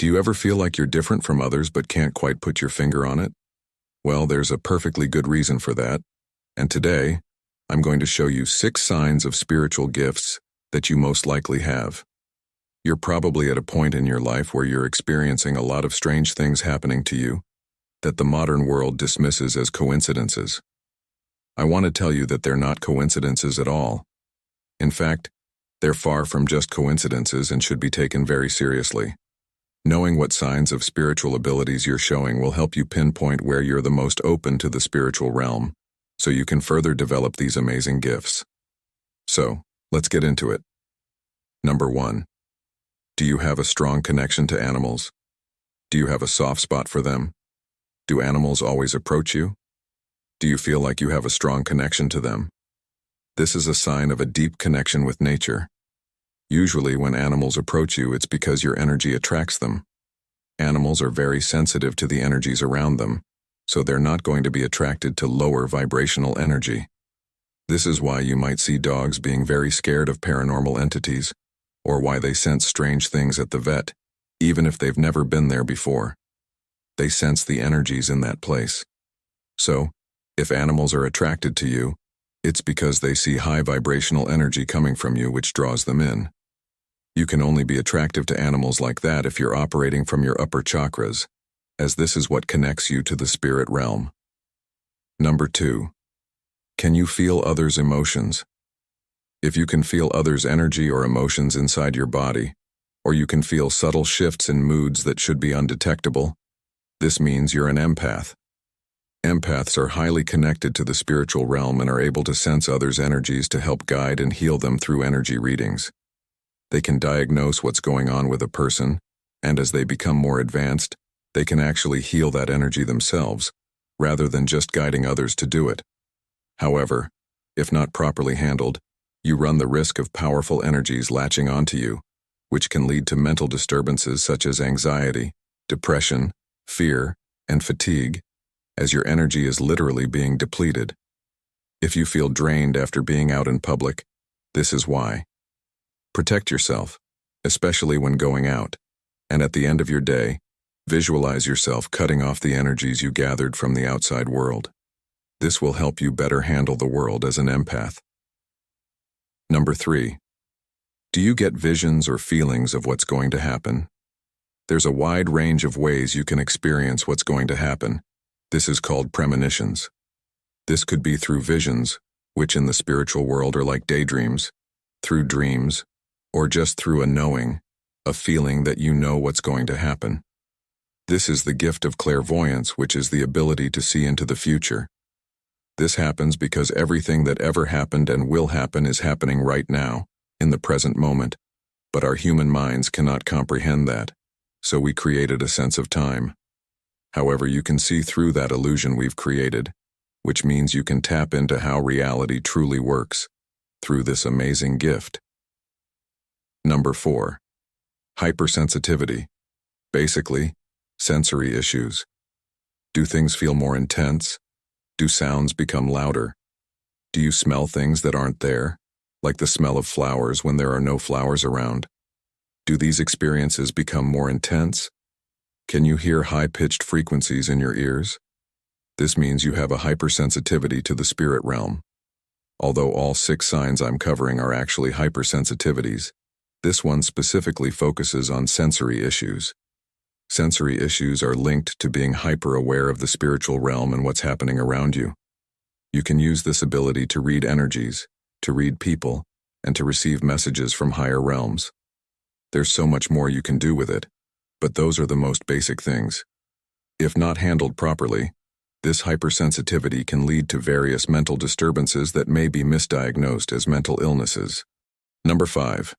Do you ever feel like you're different from others but can't quite put your finger on it? Well, there's a perfectly good reason for that. And today, I'm going to show you 6 signs of spiritual gifts that you most likely have. You're probably at a point in your life where you're experiencing a lot of strange things happening to you that the modern world dismisses as coincidences. I want to tell you that they're not coincidences at all. In fact, they're far from just coincidences and should be taken very seriously. Knowing what signs of spiritual abilities you're showing will help you pinpoint where you're the most open to the spiritual realm, so you can further develop these amazing gifts. So, let's get into it. Number 1. Do you have a strong connection to animals? Do you have a soft spot for them? Do animals always approach you? Do you feel like you have a strong connection to them? This is a sign of a deep connection with nature. Usually when animals approach you, it's because your energy attracts them. Animals are very sensitive to the energies around them, so they're not going to be attracted to lower vibrational energy. This is why you might see dogs being very scared of paranormal entities, or why they sense strange things at the vet, even if they've never been there before. They sense the energies in that place. So, if animals are attracted to you, it's because they see high vibrational energy coming from you, which draws them in. You can only be attractive to animals like that if you're operating from your upper chakras, as this is what connects you to the spirit realm. Number 2. Can you feel others' emotions? If you can feel others' energy or emotions inside your body, or you can feel subtle shifts in moods that should be undetectable, this means you're an empath. Empaths are highly connected to the spiritual realm and are able to sense others' energies to help guide and heal them through energy readings. They can diagnose what's going on with a person, and as they become more advanced, they can actually heal that energy themselves, rather than just guiding others to do it. However, if not properly handled, you run the risk of powerful energies latching onto you, which can lead to mental disturbances such as anxiety, depression, fear, and fatigue, as your energy is literally being depleted. If you feel drained after being out in public, this is why. Protect yourself, especially when going out, and at the end of your day, visualize yourself cutting off the energies you gathered from the outside world. This will help you better handle the world as an empath. Number 3. Do you get visions or feelings of what's going to happen? There's a wide range of ways you can experience what's going to happen. This is called premonitions. This could be through visions, which in the spiritual world are like daydreams, through dreams, or just through a knowing, a feeling that you know what's going to happen. This is the gift of clairvoyance, which is the ability to see into the future. This happens because everything that ever happened and will happen is happening right now, in the present moment, but our human minds cannot comprehend that, so we created a sense of time. However, you can see through that illusion we've created, which means you can tap into how reality truly works, through this amazing gift. Number 4. Hypersensitivity. Basically, sensory issues. Do things feel more intense? Do sounds become louder? Do you smell things that aren't there, like the smell of flowers when there are no flowers around? Do these experiences become more intense? Can you hear high-pitched frequencies in your ears? This means you have a hypersensitivity to the spirit realm. Although all 6 signs I'm covering are actually hypersensitivities, this one specifically focuses on sensory issues. Sensory issues are linked to being hyper-aware of the spiritual realm and what's happening around you. You can use this ability to read energies, to read people, and to receive messages from higher realms. There's so much more you can do with it, but those are the most basic things. If not handled properly, this hypersensitivity can lead to various mental disturbances that may be misdiagnosed as mental illnesses. Number 5.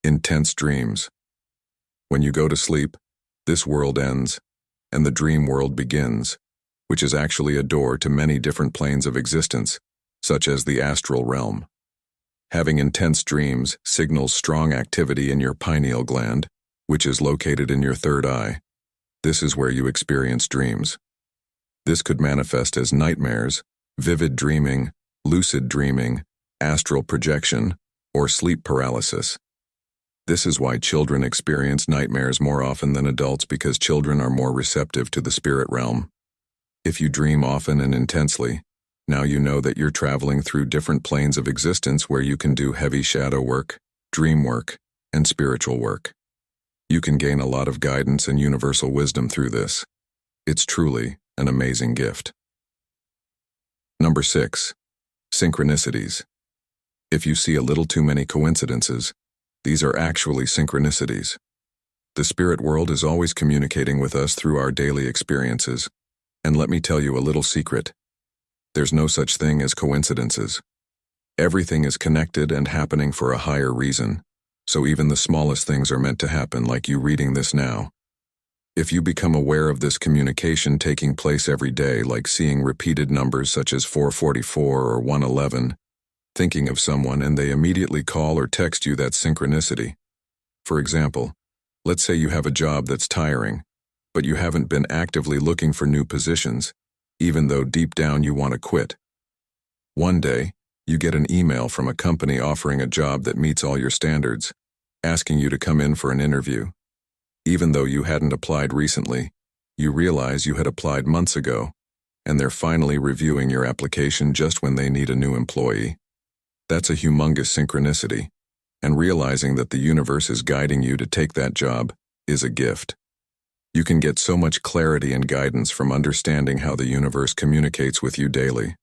Intense dreams. When you go to sleep, this world ends, and the dream world begins, which is actually a door to many different planes of existence, such as the astral realm. Having intense dreams signals strong activity in your pineal gland, which is located in your third eye. This is where you experience dreams. This could manifest as nightmares, vivid dreaming, lucid dreaming, astral projection, or sleep paralysis. This is why children experience nightmares more often than adults, because children are more receptive to the spirit realm. If you dream often and intensely, now you know that you're traveling through different planes of existence where you can do heavy shadow work, dream work, and spiritual work. You can gain a lot of guidance and universal wisdom through this. It's truly an amazing gift. Number 6. Synchronicities. If you see a little too many coincidences, these are actually synchronicities. The spirit world is always communicating with us through our daily experiences, and let me tell you a little secret. There's no such thing as coincidences. Everything is connected and happening for a higher reason, so even the smallest things are meant to happen, like you reading this now. If you become aware of this communication taking place every day, like seeing repeated numbers such as 444 or 111, thinking of someone and they immediately call or text you, that's synchronicity. For example, let's say you have a job that's tiring, but you haven't been actively looking for new positions, even though deep down you want to quit. One day, you get an email from a company offering a job that meets all your standards, asking you to come in for an interview. Even though you hadn't applied recently, you realize you had applied months ago, and they're finally reviewing your application just when they need a new employee. That's a humongous synchronicity, and realizing that the universe is guiding you to take that job is a gift. You can get so much clarity and guidance from understanding how the universe communicates with you daily.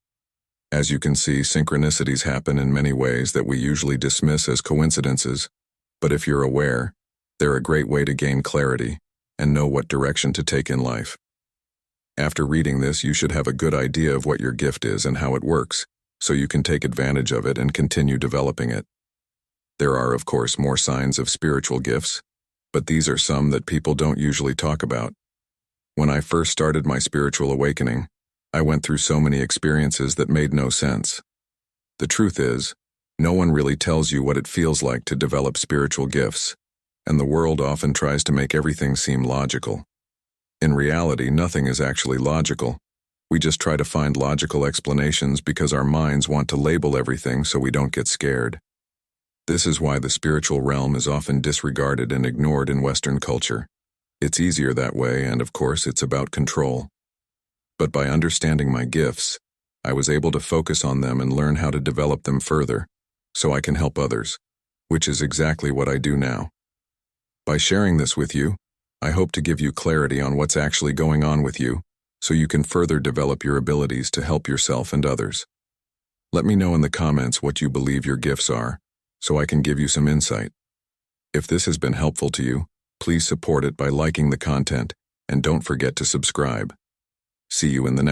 As you can see, synchronicities happen in many ways that we usually dismiss as coincidences, but if you're aware, they're a great way to gain clarity and know what direction to take in life. After reading this, you should have a good idea of what your gift is and how it works, so you can take advantage of it and continue developing it. There are, of course, more signs of spiritual gifts, but these are some that people don't usually talk about. When I first started my spiritual awakening, I went through so many experiences that made no sense. The truth is, no one really tells you what it feels like to develop spiritual gifts, and the world often tries to make everything seem logical. In reality, nothing is actually logical. We just try to find logical explanations because our minds want to label everything so we don't get scared. This is why the spiritual realm is often disregarded and ignored in Western culture. It's easier that way, and of course, it's about control. But by understanding my gifts, I was able to focus on them and learn how to develop them further, so I can help others, which is exactly what I do now. By sharing this with you, I hope to give you clarity on what's actually going on with you, so you can further develop your abilities to help yourself and others. Let me know in the comments what you believe your gifts are, so I can give you some insight. If this has been helpful to you, please support it by liking the content, and don't forget to subscribe. See you in the next